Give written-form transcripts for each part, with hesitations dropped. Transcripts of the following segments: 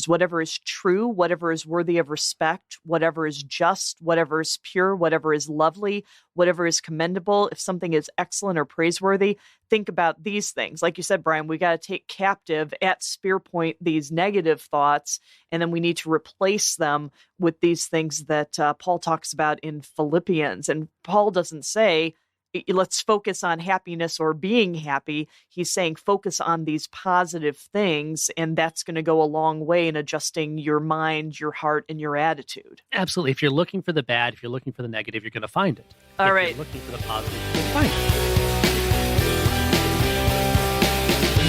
things, whatever is true, whatever is worthy of respect, whatever is just, whatever is pure, whatever is lovely, whatever is commendable. If something is excellent or praiseworthy, think about these things. Like you said, Brian, we got to take captive at spear point these negative thoughts, and then we need to replace them with these things that Paul talks about in Philippians. And Paul doesn't say, let's focus on happiness or being happy. He's saying focus on these positive things, and that's going to go a long way in adjusting your mind, your heart, and your attitude. Absolutely. If you're looking for the bad, if you're looking for the negative, you're going to find it. All if right. you're looking for the positive, you'll find it.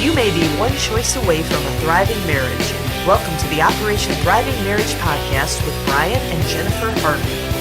You may be one choice away from a thriving marriage. Welcome to the Operation Thriving Marriage podcast with Brian and Jennifer Harden.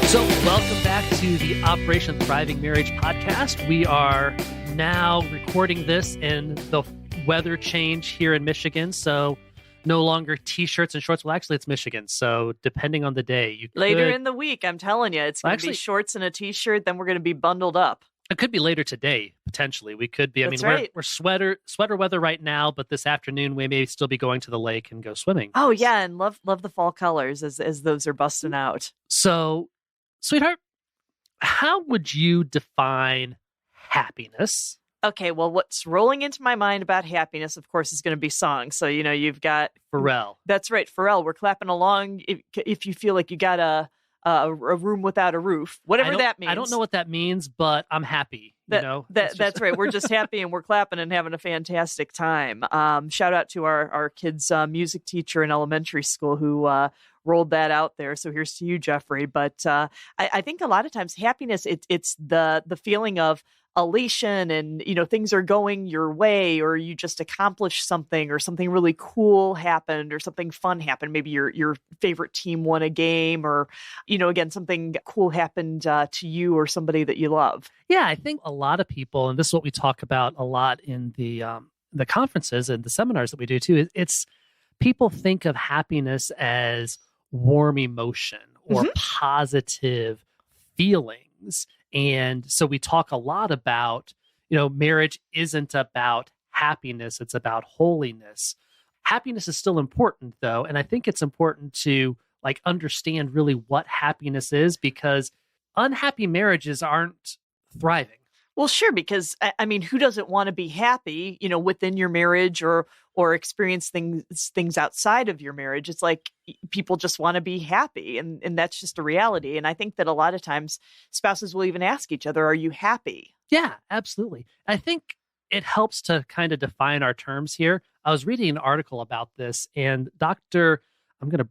So welcome back to the Operation Thriving Marriage podcast. We are now recording this in the weather change here in Michigan. So no longer t-shirts and shorts. Well, actually, it's Michigan. So depending on the day, you could... Later in the week, I'm telling you, it's going to be shorts and a t-shirt. Then we're going to be bundled up. It could be later today, potentially. We could be. That's right. We're sweater weather right now, but this afternoon we may still be going to the lake and go swimming. Oh, yeah. And love the fall colors as those are busting out. So, sweetheart, how would you define happiness? Okay, well, what's rolling into my mind about happiness, of course, is going to be songs. So, you've got... Pharrell. That's right, Pharrell. We're clapping along if you feel like you got a room without a roof, whatever that means. I don't know what that means, but I'm happy. That's right. We're just happy and we're clapping and having a fantastic time. Shout out to our kids' music teacher in elementary school who rolled that out there. So here's to you, Jeffrey. But I think a lot of times happiness, it's the feeling of elation and, things are going your way, or you just accomplished something, or something really cool happened, or something fun happened. Maybe your favorite team won a game, or, again, something cool happened to you or somebody that you love. Yeah, I think a lot of people, and this is what we talk about a lot in the conferences and the seminars that we do too, it's people think of happiness as warm emotion or positive feelings. And so we talk a lot about, marriage isn't about happiness, it's about holiness. Happiness is still important, though. And I think it's important to understand really what happiness is, because unhappy marriages aren't thriving. Well, sure, because who doesn't want to be happy, within your marriage or experience things outside of your marriage? It's like people just want to be happy, and that's just a reality. And I think that a lot of times spouses will even ask each other, "Are you happy?" Yeah, absolutely. I think it helps to kind of define our terms here. I was reading an article about this, and I'm going to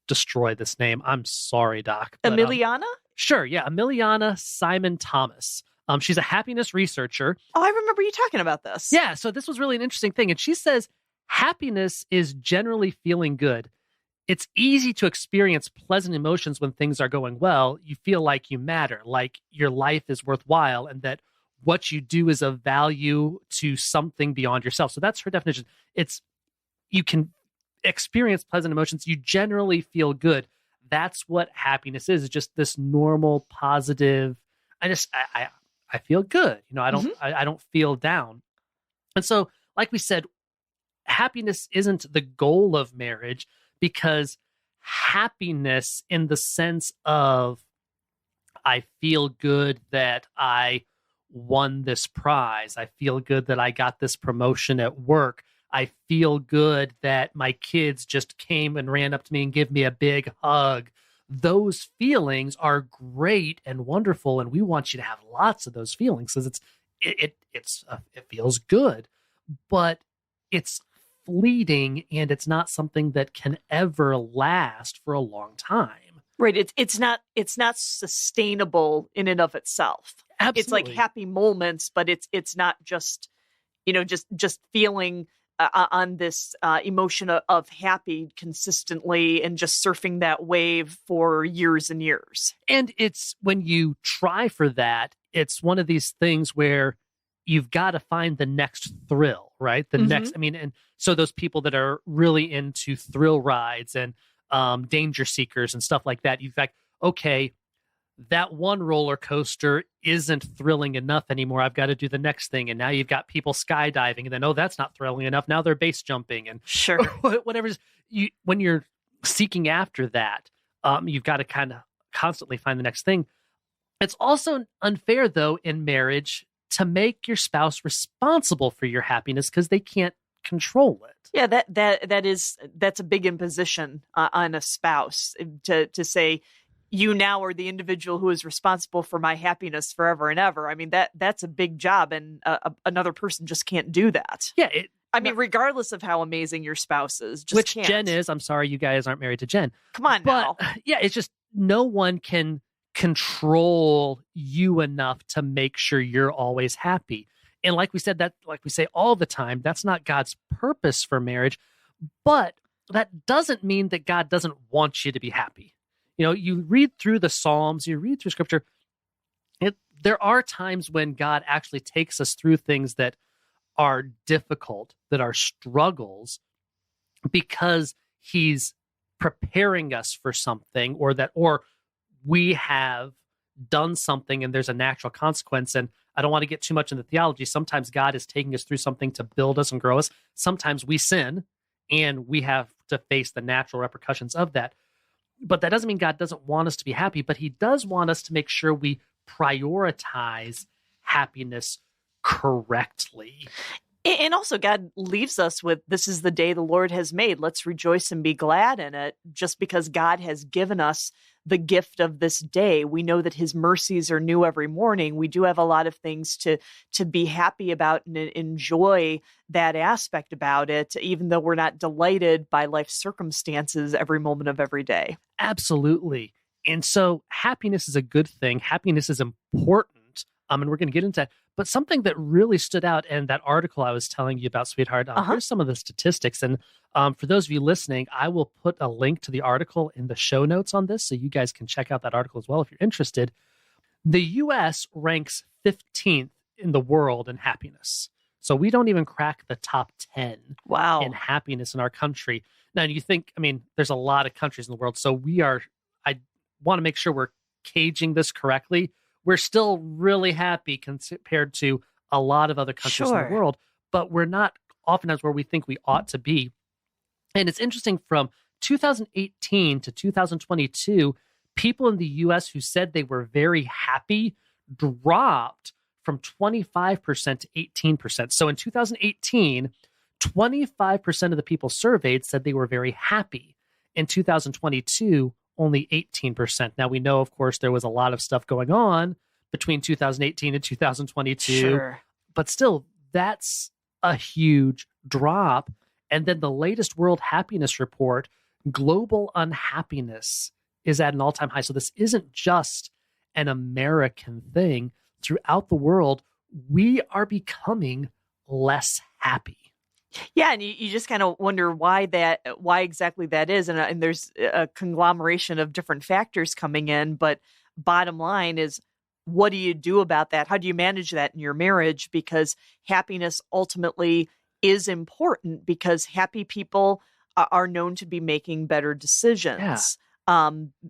destroy this name. I'm sorry, Doc. But, Emiliana? Sure, yeah, Emiliana Simon Thomas. She's a happiness researcher. Oh, I remember you talking about this. Yeah, so this was really an interesting thing. And she says, happiness is generally feeling good. It's easy to experience pleasant emotions when things are going well. You feel like you matter, like your life is worthwhile, and that what you do is of value to something beyond yourself. So that's her definition. You can experience pleasant emotions. You generally feel good. That's what happiness is. It's just this normal, positive, I feel good. I don't feel down. And so, like we said, happiness isn't the goal of marriage, because happiness in the sense of I feel good that I won this prize. I feel good that I got this promotion at work. I feel good that my kids just came and ran up to me and gave me a big hug. Those feelings are great and wonderful, and we want you to have lots of those feelings because it feels good, but it's fleeting and it's not something that can ever last for a long time. Right. It's not sustainable in and of itself. Absolutely. It's like happy moments, but it's not just just feeling on this emotion of happy consistently and just surfing that wave for years and years. And it's when you try for that, it's one of these things where you've got to find the next thrill, right? The next, and so those people that are really into thrill rides and danger seekers and stuff like that, you've like, okay, that one roller coaster isn't thrilling enough anymore. I've got to do the next thing. And now you've got people skydiving, and then, oh, that's not thrilling enough. Now they're base jumping and Sure. whatever. When you're seeking after that, you've got to kind of constantly find the next thing. It's also unfair, though, in marriage to make your spouse responsible for your happiness because they can't control it. Yeah, that's a big imposition on a spouse to say, you now are the individual who is responsible for my happiness forever and ever. I mean, that's a big job, and another person just can't do that. Yeah. Regardless of how amazing your spouse is, just which can't. Jen is. I'm sorry you guys aren't married to Jen. Come on now. Yeah, it's just no one can control you enough to make sure you're always happy. And like we say all the time, that's not God's purpose for marriage. But that doesn't mean that God doesn't want you to be happy. You read through the Psalms, you read through Scripture. There are times when God actually takes us through things that are difficult, that are struggles, because He's preparing us for something, or we have done something and there's a natural consequence. And I don't want to get too much into theology. Sometimes God is taking us through something to build us and grow us. Sometimes we sin and we have to face the natural repercussions of that. But that doesn't mean God doesn't want us to be happy, but He does want us to make sure we prioritize happiness correctly. And also, God leaves us with, this is the day the Lord has made. Let's rejoice and be glad in it. Just because God has given us the gift of this day, we know that His mercies are new every morning. We do have a lot of things to be happy about and enjoy that aspect about it, even though we're not delighted by life circumstances every moment of every day. Absolutely. And so happiness is a good thing. Happiness is important. And we're going to get into that. But something that really stood out in that article I was telling you about, sweetheart, here's some of the statistics. And for those of you listening, I will put a link to the article in the show notes on this, so you guys can check out that article as well if you're interested. The U.S. ranks 15th in the world in happiness. So we don't even crack the top 10 in happiness in our country. Now, you think, there's a lot of countries in the world, so I want to make sure we're caging this correctly. We're still really happy compared to a lot of other countries in the world, but we're not oftentimes where we think we ought to be. And it's interesting, from 2018 to 2022, people in the U.S. who said they were very happy dropped from 25% to 18%. So in 2018, 25% of the people surveyed said they were very happy. In 2022, only 18%. Now, we know, of course, there was a lot of stuff going on between 2018 and 2022, but still, that's a huge drop. And then the latest World Happiness Report, global unhappiness is at an all-time high. So this isn't just an American thing. Throughout the world, we are becoming less happy. Yeah, and you just kind of wonder why exactly that is. And there's a conglomeration of different factors coming in. But bottom line is, what do you do about that? How do you manage that in your marriage? Because happiness ultimately is important, because happy people are known to be making better decisions.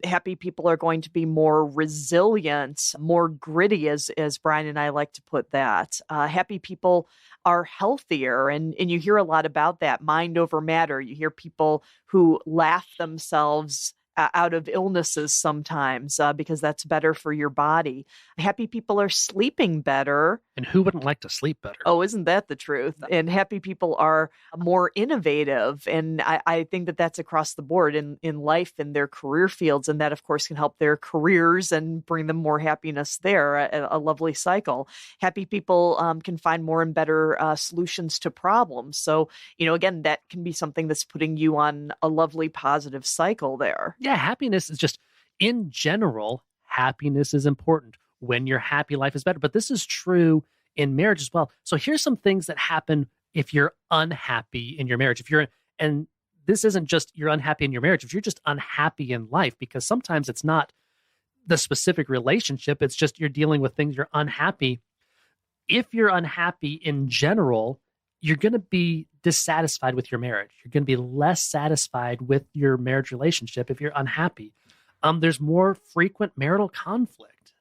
Happy people are going to be more resilient, more gritty, as Brian and I like to put that. Happy people are healthier, and you hear a lot about that, mind over matter. You hear people who laugh themselves out of illnesses sometimes because that's better for your body. Happy people are sleeping better. And who wouldn't like to sleep better? Oh, isn't that the truth? And happy people are more innovative. And I think that that's across the board in life, in their career fields. And that, of course, can help their careers and bring them more happiness there, a lovely cycle. Happy people can find more and better solutions to problems. So, again, that can be something that's putting you on a lovely positive cycle there. Yeah, happiness is just, in general, happiness is important. When you're happy, life is better. But this is true in marriage as well. So here's some things that happen if you're unhappy in your marriage. And this isn't just you're unhappy in your marriage, if you're just unhappy in life, because sometimes it's not the specific relationship, it's just you're dealing with things, you're unhappy. If you're unhappy in general, you're going to be dissatisfied with your marriage. You're going to be less satisfied with your marriage relationship if you're unhappy. There's more frequent marital conflict.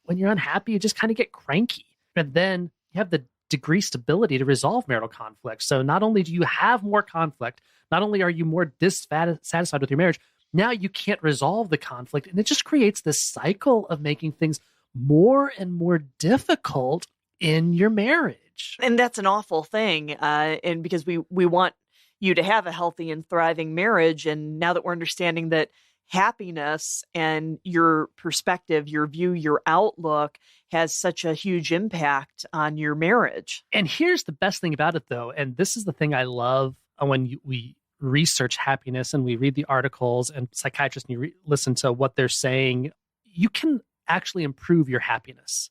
When you're unhappy, you just kind of get cranky. And then you have the decreased stability to resolve marital conflict. So not only do you have more conflict, not only are you more dissatisfied with your marriage, now you can't resolve the conflict. And it just creates this cycle of making things more and more difficult in your marriage. And that's an awful thing. And because we want you to have a healthy and thriving marriage. And now that we're understanding that happiness and your perspective, your view, your outlook has such a huge impact on your marriage. And here's the best thing about it, though. And this is the thing I love when we research happiness and we read the articles and psychiatrists and you listen to what they're saying, you can actually improve your happiness.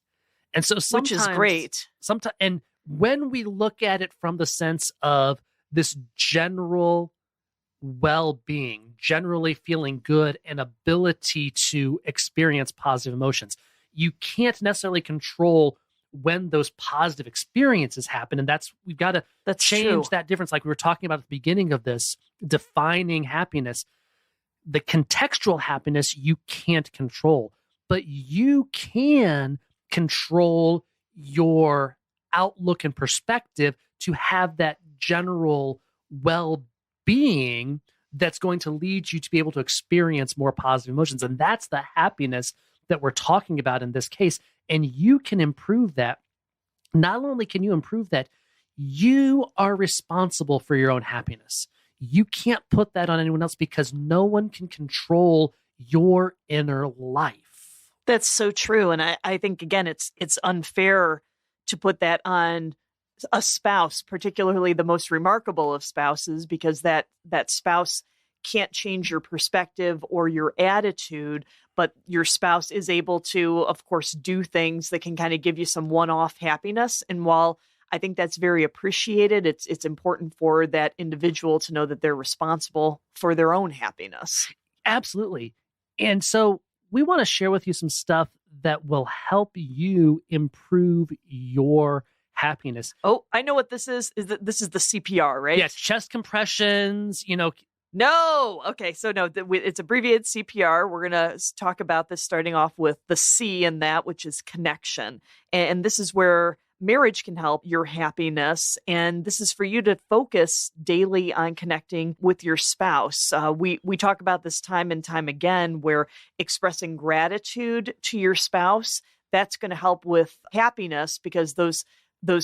And so sometimes, which is great. And when we look at it from the sense of this general well-being, generally feeling good, and ability to experience positive emotions, you can't necessarily control when those positive experiences happen. And we've got to change that difference. Like we were talking about at the beginning of this, defining happiness. The contextual happiness you can't control, but you can control your outlook and perspective to have that general well-being that's going to lead you to be able to experience more positive emotions. And that's the happiness that we're talking about in this case. And you can improve that. Not only can you improve that, you are responsible for your own happiness. You can't put that on anyone else because no one can control your inner life. That's so true. And I think, again, it's unfair to put that on a spouse, particularly the most remarkable of spouses, because that spouse can't change your perspective or your attitude, but your spouse is able to, of course, do things that can kind of give you some one-off happiness. And while I think that's very appreciated, it's important for that individual to know that they're responsible for their own happiness. Absolutely. And so we want to share with you some stuff that will help you improve your happiness. Oh, I know what this is. This is the CPR, right? Yes, chest compressions, No. Okay. So no, it's abbreviated CPR. We're going to talk about this starting off with the C in that, which is connection. And this is where marriage can help your happiness. And this is for you to focus daily on connecting with your spouse. We talk about this time and time again, where expressing gratitude to your spouse, that's going to help with happiness, because those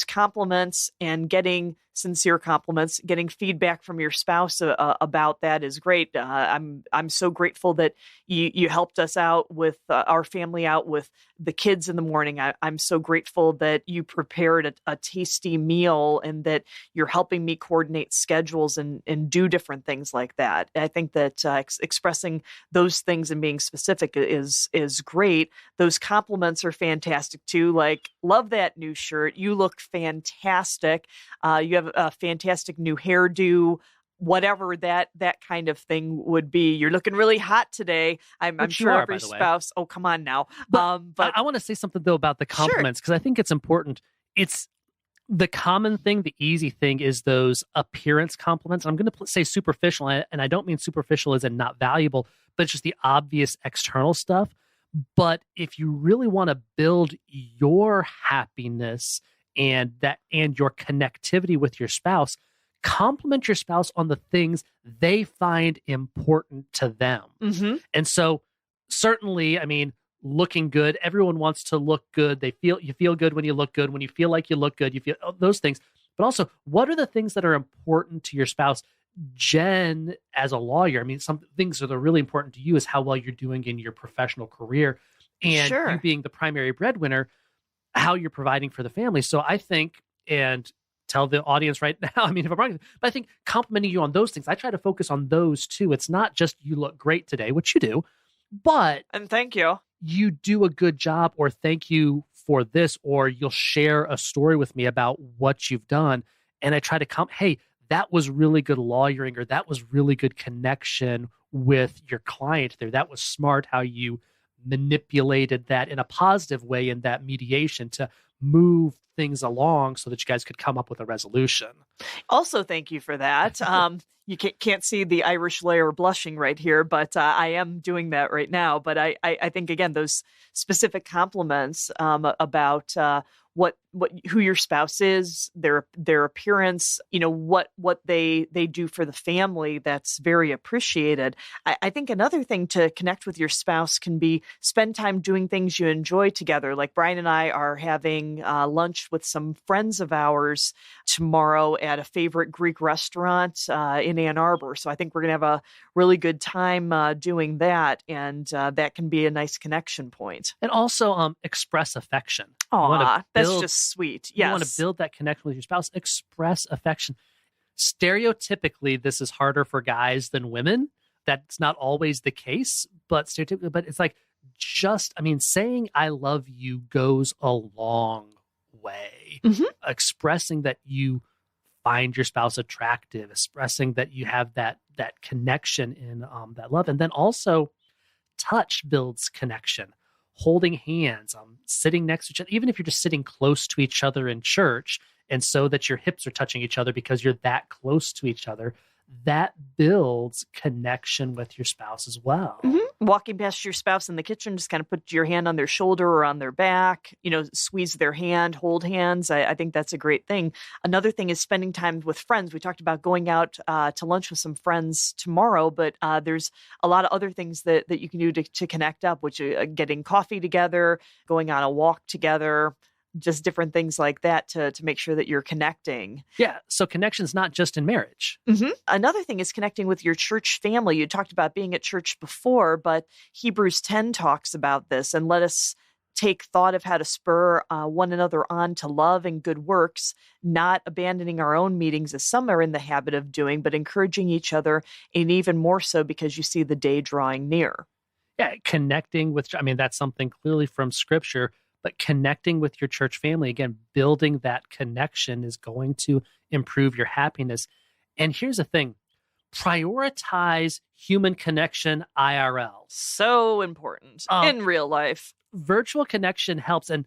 compliments and getting sincere compliments, getting feedback from your spouse about that is great. I'm so grateful that you helped us out with our family out with the kids in the morning. I'm so grateful that you prepared a tasty meal and that you're helping me coordinate schedules and do different things like that. I think that expressing those things and being specific is great. Those compliments are fantastic too. Like, love that new shirt. You look fantastic. You have a fantastic new hairdo, whatever that kind of thing would be. You're looking really hot today. I'm sure every spouse. Oh, come on now. But I want to say something though about the compliments, because I think it's important. It's the common thing, the easy thing is those appearance compliments. I'm going to say superficial, and I don't mean superficial as in not valuable, but it's just the obvious external stuff. But if you really want to build your happiness and your connectivity with your spouse, compliment your spouse on the things they find important to them. Mm-hmm. And so certainly, I mean, looking good, everyone wants to look good. You feel good when you look good. When you feel like you look good, you feel those things. But also, what are the things that are important to your spouse? Jen, as a lawyer, I mean, some things that are really important to you is how well you're doing in your professional career, and you being the primary breadwinner, how you're providing for the family. So I think, and tell the audience right now, I mean, if I'm wrong, but I think complimenting you on those things, I try to focus on those too. It's not just you look great today, which you do, but and thank you. You do a good job, or thank you for this, or you'll share a story with me about what you've done. And I try to hey, that was really good lawyering, or that was really good connection with your client there. That was smart how you manipulated that in a positive way in that mediation to move things along so that you guys could come up with a resolution. Also, thank you for that. You can't see the Irish layer blushing right here, but I am doing that right now. But I think, again, those specific compliments about who your spouse is, their appearance, what they do for the family, that's very appreciated. I think another thing to connect with your spouse can be spend time doing things you enjoy together. Like Brian and I are having lunch with some friends of ours tomorrow at a favorite Greek restaurant in Ann Arbor. So I think we're going to have a really good time doing that. And that can be a nice connection point. And also express affection. Aw, that's just sweet. Yes. You want to build that connection with your spouse, express affection. Stereotypically, this is harder for guys than women. That's not always the case, but stereotypically, but it's like saying I love you goes a long way. Mm-hmm. Expressing that you find your spouse attractive, expressing that you have that connection in that love. And then also touch builds connection. Holding hands, sitting next to each other, even if you're just sitting close to each other in church, and so that your hips are touching each other because you're that close to each other, that builds connection with your spouse as well. Mm-hmm. Walking past your spouse in the kitchen, just kind of put your hand on their shoulder or on their back, squeeze their hand, hold hands. I think that's a great thing. Another thing is spending time with friends. We talked about going out to lunch with some friends tomorrow, but there's a lot of other things that you can do to connect up, which are getting coffee together, going on a walk together, just different things like that to make sure that you're connecting. Yeah. So connection's not just in marriage. Mm-hmm. Another thing is connecting with your church family. You talked about being at church before, but Hebrews 10 talks about this. And let us take thought of how to spur one another on to love and good works, not abandoning our own meetings as some are in the habit of doing, but encouraging each other, and even more so because you see the day drawing near. Yeah. Connecting with, that's something clearly from Scripture. But connecting with your church family, again, building that connection is going to improve your happiness. And here's the thing, prioritize human connection IRL. So important in real life. Virtual connection helps. And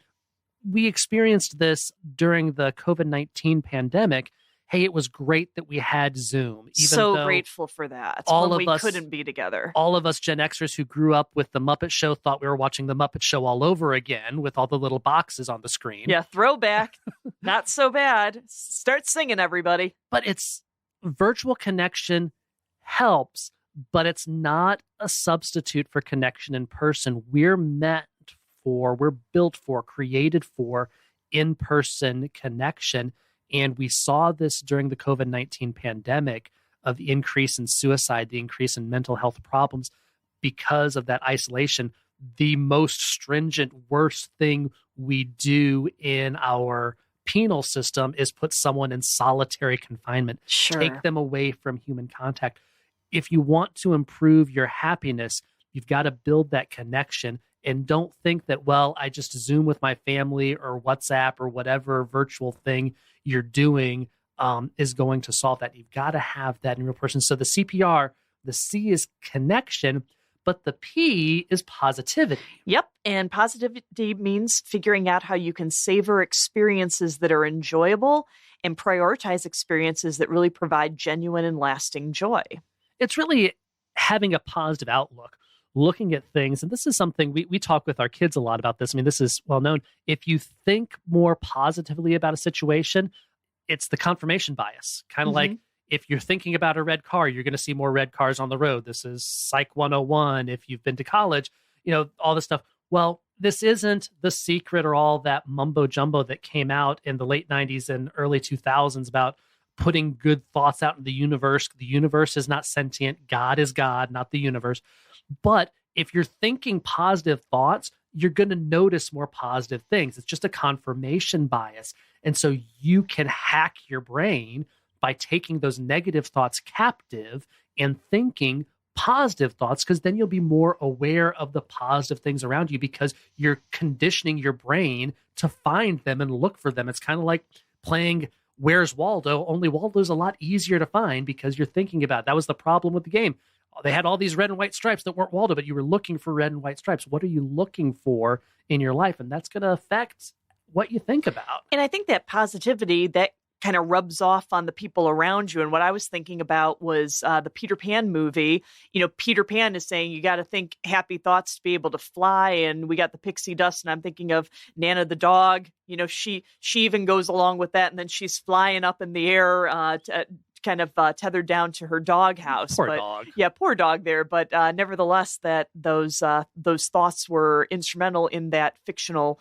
we experienced this during the COVID-19 pandemic. Hey, it was great that we had Zoom. So grateful for that. All when of we us couldn't be together. All of us Gen Xers who grew up with The Muppet Show thought we were watching The Muppet Show all over again with all the little boxes on the screen. Yeah, throwback. Not so bad. Start singing, everybody. But it's virtual connection helps, but it's not a substitute for connection in person. We're built for, created for in-person connection. And we saw this during the COVID-19 pandemic of the increase in suicide, the increase in mental health problems because of that isolation. The most stringent, worst thing we do in our penal system is put someone in solitary confinement, Sure. Take them away from human contact. If you want to improve your happiness, you've got to build that connection. And don't think that, I just Zoom with my family or WhatsApp or whatever virtual thing you're doing is going to solve that. You've got to have that in real person. So the CPR, the C is connection, but the P is positivity. Yep. And positivity means figuring out how you can savor experiences that are enjoyable and prioritize experiences that really provide genuine and lasting joy. It's really having a positive outlook. Looking at things, and this is something we talk with our kids a lot about this. This is well known. If you think more positively about a situation, it's the confirmation bias. Kind of like if you're thinking about a red car, you're going to see more red cars on the road. This is Psych 101. If you've been to college, all this stuff. Well, this isn't The Secret or all that mumbo jumbo that came out in the late 90s and early 2000s about putting good thoughts out in the universe. The universe is not sentient. God is God, not the universe. But if you're thinking positive thoughts, you're going to notice more positive things. It's just a confirmation bias. And so you can hack your brain by taking those negative thoughts captive and thinking positive thoughts, because then you'll be more aware of the positive things around you because you're conditioning your brain to find them and look for them. It's kind of like playing Where's Waldo? Only Waldo's a lot easier to find because you're thinking about it. That was the problem with the game. They had all these red and white stripes that weren't Waldo, but you were looking for red and white stripes. What are you looking for in your life? And that's going to affect what you think about. And I think that positivity, that kind of rubs off on the people around you. And what I was thinking about was the Peter Pan movie. You know, Peter Pan is saying you got to think happy thoughts to be able to fly. And we got the pixie dust. And I'm thinking of Nana the dog. You know, she even goes along with that. And then she's flying up in the air kind of tethered down to her doghouse. Poor dog. Yeah, poor dog there. But nevertheless, that those thoughts were instrumental in that fictional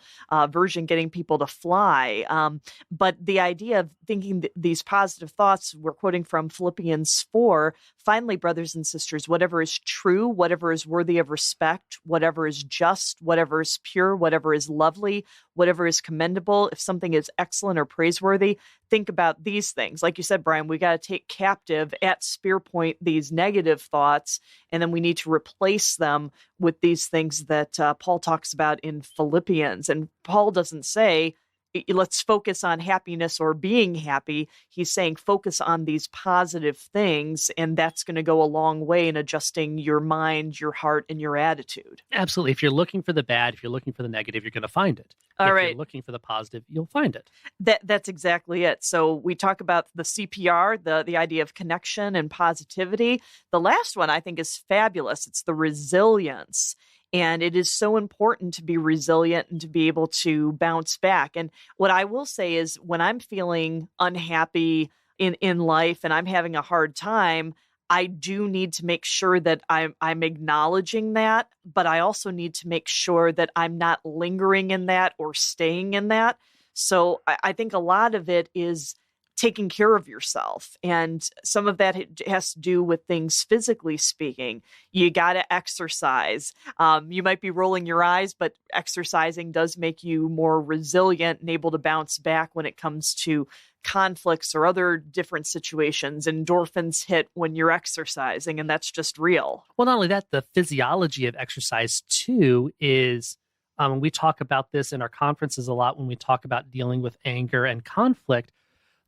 version, getting people to fly. But the idea of thinking these positive thoughts, we're quoting from Philippians 4, finally, brothers and sisters, whatever is true, whatever is worthy of respect, whatever is just, whatever is pure, whatever is lovely, whatever is commendable, if something is excellent or praiseworthy, think about these things. Like you said, Brian, we got to take captive at spear point these negative thoughts, and then we need to replace them with these things that Paul talks about in Philippians. And Paul doesn't say, let's focus on happiness or being happy. He's saying focus on these positive things, and that's going to go a long way in adjusting your mind, your heart, and your attitude. Absolutely. If you're looking for the bad, if you're looking for the negative, you're going to find it. All if right. you're looking for the positive, you'll find it. That's exactly it. So we talk about the CPR, the idea of connection and positivity. The last one I think is fabulous. It's the resilience. And it is so important to be resilient and to be able to bounce back. And what I will say is when I'm feeling unhappy in life and I'm having a hard time, I do need to make sure that I'm acknowledging that, but I also need to make sure that I'm not lingering in that or staying in that. So I think a lot of it is taking care of yourself. And some of that has to do with things physically speaking. You got to exercise. You might be rolling your eyes, but exercising does make you more resilient and able to bounce back when it comes to conflicts or other different situations. Endorphins hit when you're exercising, and that's just real. Well, not only that, the physiology of exercise too is, we talk about this in our conferences a lot when we talk about dealing with anger and conflict.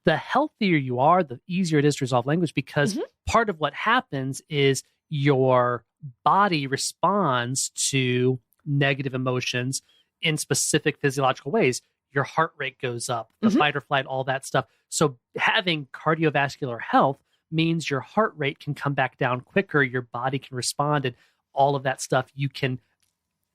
The healthier you are, the easier it is to resolve language, because part of what happens is your body responds to negative emotions in specific physiological ways. Your heart rate goes up, the fight or flight, all that stuff. So having cardiovascular health means your heart rate can come back down quicker, your body can respond, and all of that stuff. You can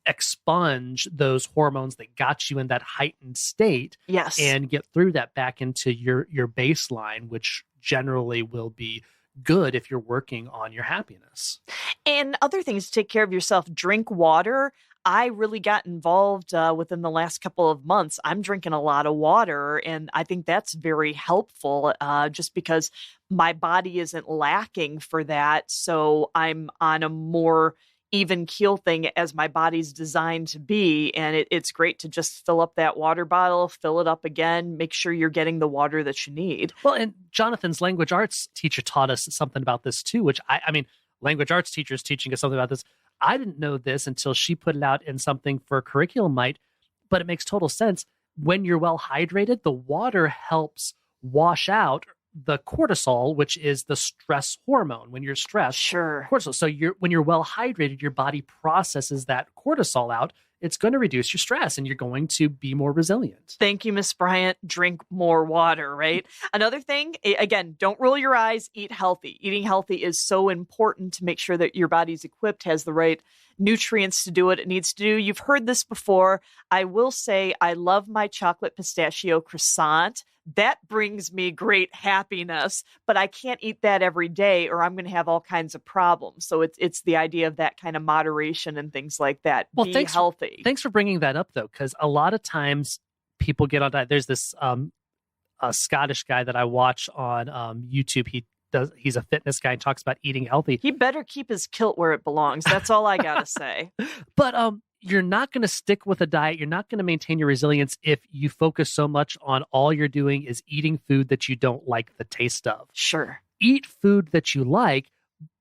expunge those hormones that got you in that heightened state, yes, and get through that back into your baseline, which generally will be good if you're working on your happiness. And other things to take care of yourself. Drink water. I really got involved within the last couple of months. I'm drinking a lot of water, and I think that's very helpful just because my body isn't lacking for that. So I'm on a more even keel thing as my body's designed to be. And it's great to just fill up that water bottle, fill it up again, make sure you're getting the water that you need. Well, and Jonathan's language arts teacher taught us something about this too, which I mean, language arts teachers teaching us something about this. I didn't know this until she put it out in something for curriculum night, but it makes total sense. When you're well hydrated, the water helps wash out the cortisol, which is the stress hormone. When you're stressed, sure, cortisol. So when you're well hydrated, your body processes that cortisol out. It's going to reduce your stress, and you're going to be more resilient. Thank you, Miss Bryant. Drink more water, right? Another thing, again, don't roll your eyes. Eat healthy. Eating healthy is so important to make sure that your body's equipped, has the right nutrients to do what it needs to do. You've heard this before. I will say I love my chocolate pistachio croissant. That brings me great happiness, but I can't eat that every day or I'm going to have all kinds of problems. So it's the idea of that kind of moderation and things like that. Well, Be healthy. Thanks for bringing that up, though, because a lot of times people get on diet. There's this a Scottish guy that I watch on YouTube. He's a fitness guy and talks about eating healthy. He better keep his kilt where it belongs. That's all I got to say. But you're not going to stick with a diet. You're not going to maintain your resilience if you focus so much on all you're doing is eating food that you don't like the taste of. Sure. Eat food that you like,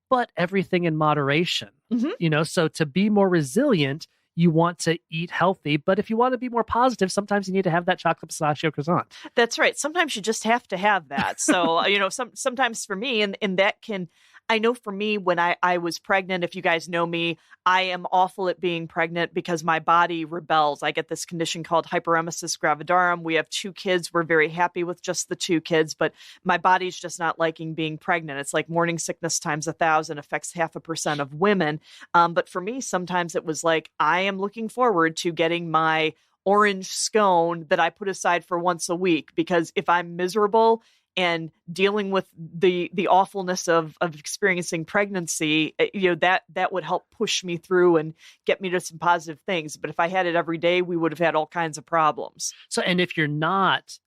but everything in moderation. You know, so to be more resilient, you want to eat healthy. But if you want to be more positive, sometimes you need to have that chocolate pistachio croissant. That's right. Sometimes you just have to have that. So, you know, sometimes for me, and that can, I know for me, when I was pregnant, if you guys know me, I am awful at being pregnant because my body rebels. I get this condition called hyperemesis gravidarum. We have 2 kids. We're very happy with just the 2 kids, but my body's just not liking being pregnant. It's like morning sickness times 1,000, affects 0.5% of women. But for me, sometimes it was like, I am looking forward to getting my orange scone that I put aside for once a week, because if I'm miserable and dealing with the awfulness of experiencing pregnancy, that would help push me through and get me to some positive things. But if I had it every day, we would have had all kinds of problems. So, and if you're not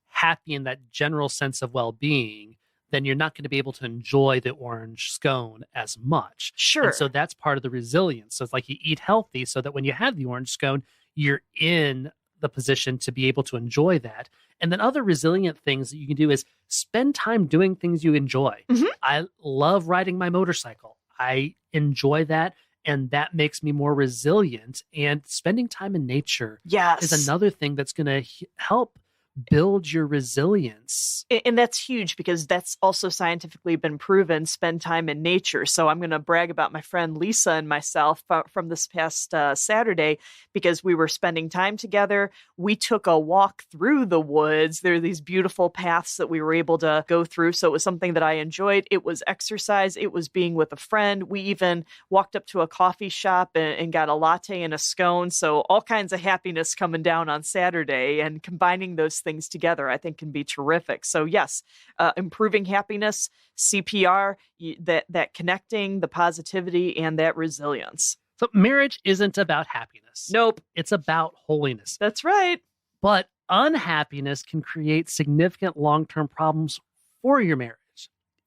happy in that general sense of well-being, then you're not going to be able to enjoy the orange scone as much. Sure. And so that's part of the resilience. So it's like you eat healthy so that when you have the orange scone, you're in the position to be able to enjoy that. And then other resilient things that you can do is spend time doing things you enjoy. Mm-hmm. I love riding my motorcycle. I enjoy that. And that makes me more resilient. And spending time in nature is another thing that's going to help build your resilience. And that's huge, because that's also scientifically been proven. Spend time in nature. So I'm going to brag about my friend Lisa and myself from this past Saturday, because we were spending time together. We took a walk through the woods. There are these beautiful paths that we were able to go through. So it was something that I enjoyed. It was exercise. It was being with a friend. We even walked up to a coffee shop and got a latte and a scone. So all kinds of happiness coming down on Saturday, and combining those things together, I think, can be terrific. So yes, improving happiness, CPR, that connecting, the positivity, and that resilience. So marriage isn't about happiness. Nope. It's about holiness. That's right. But unhappiness can create significant long-term problems for your marriage.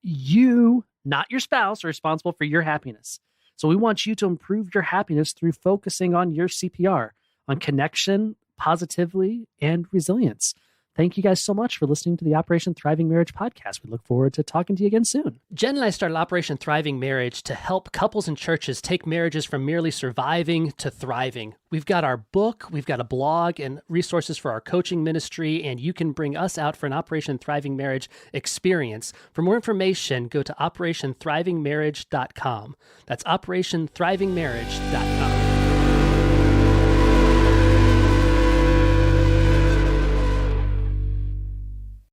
You, not your spouse, are responsible for your happiness. So we want you to improve your happiness through focusing on your CPR, on connection, positively, and resilience. Thank you guys so much for listening to the Operation Thriving Marriage podcast. We look forward to talking to you again soon. Jen and I started Operation Thriving Marriage to help couples and churches take marriages from merely surviving to thriving. We've got our book, we've got a blog, and resources for our coaching ministry, and you can bring us out for an Operation Thriving Marriage experience. For more information, go to operationthrivingmarriage.com. That's operationthrivingmarriage.com.